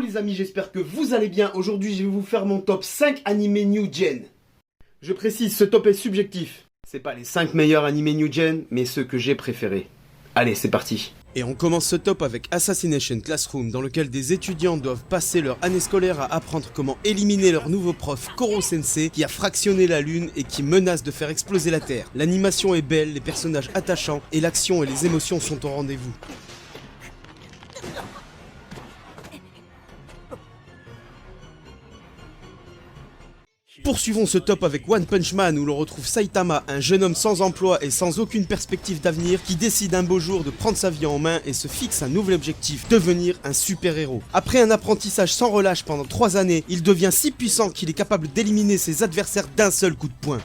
les amis, j'espère que vous allez bien. Aujourd'hui, je vais vous faire mon top 5 animés New Gen. Je précise, ce top est subjectif. C'est pas les 5 meilleurs animés New Gen, mais ceux que j'ai préférés. Allez, c'est parti. Et on commence ce top avec Assassination Classroom, dans lequel des étudiants doivent passer leur année scolaire à apprendre comment éliminer leur nouveau prof Koro Sensei qui a fractionné la lune et qui menace de faire exploser la Terre. L'animation est belle, les personnages attachants et l'action et les émotions sont au rendez-vous. Poursuivons ce top avec One Punch Man où l'on retrouve Saitama, un jeune homme sans emploi et sans aucune perspective d'avenir qui décide un beau jour de prendre sa vie en main et se fixe un nouvel objectif, devenir un super-héros. Après un apprentissage sans relâche pendant 3 années, il devient si puissant qu'il est capable d'éliminer ses adversaires d'un seul coup de poing.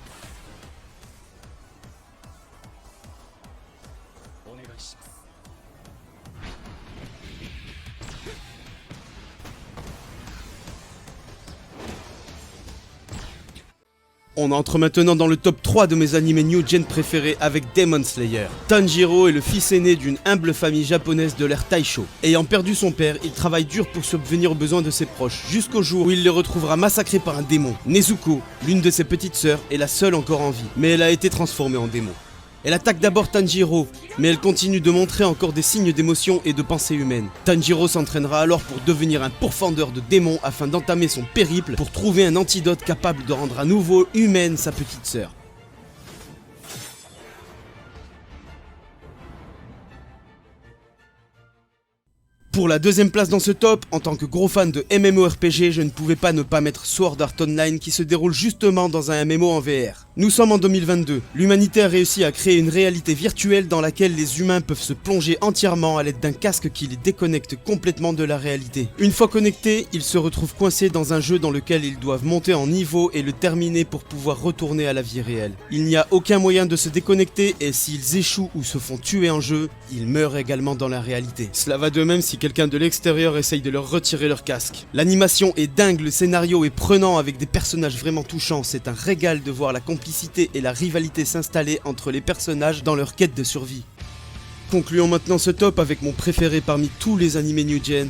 On entre maintenant dans le top 3 de mes animés New Gen préférés avec Demon Slayer. Tanjiro est le fils aîné d'une humble famille japonaise de l'ère Taisho. Ayant perdu son père, il travaille dur pour subvenir aux besoins de ses proches, jusqu'au jour où il les retrouvera massacrés par un démon. Nezuko, l'une de ses petites sœurs, est la seule encore en vie, mais elle a été transformée en démon. Elle attaque d'abord Tanjiro, mais elle continue de montrer encore des signes d'émotion et de pensée humaine. Tanjiro s'entraînera alors pour devenir un pourfendeur de démons afin d'entamer son périple pour trouver un antidote capable de rendre à nouveau humaine sa petite sœur. Pour la deuxième place dans ce top, en tant que gros fan de MMORPG, je ne pouvais pas ne pas mettre Sword Art Online qui se déroule justement dans un MMO en VR. Nous sommes en 2022, l'humanité a réussi à créer une réalité virtuelle dans laquelle les humains peuvent se plonger entièrement à l'aide d'un casque qui les déconnecte complètement de la réalité. Une fois connectés, ils se retrouvent coincés dans un jeu dans lequel ils doivent monter en niveau et le terminer pour pouvoir retourner à la vie réelle. Il n'y a aucun moyen de se déconnecter et s'ils échouent ou se font tuer en jeu, ils meurent également dans la réalité. Cela va de même si quelqu'un de l'extérieur essaye de leur retirer leur casque. L'animation est dingue, le scénario est prenant avec des personnages vraiment touchants, c'est un régal de voir la complicité et la rivalité s'installer entre les personnages dans leur quête de survie. Concluons maintenant ce top avec mon préféré parmi tous les animés New Gen,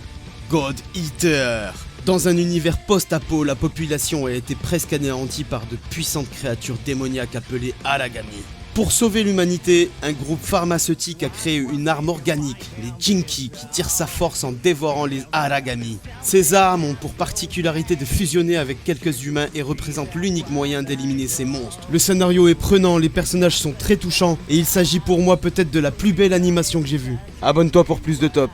God Eater. Dans un univers post-apo, la population a été presque anéantie par de puissantes créatures démoniaques appelées Aragami. Pour sauver l'humanité, un groupe pharmaceutique a créé une arme organique, les Jinki, qui tire sa force en dévorant les Aragami. Ces armes ont pour particularité de fusionner avec quelques humains et représentent l'unique moyen d'éliminer ces monstres. Le scénario est prenant, les personnages sont très touchants et il s'agit pour moi peut-être de la plus belle animation que j'ai vue. Abonne-toi pour plus de top.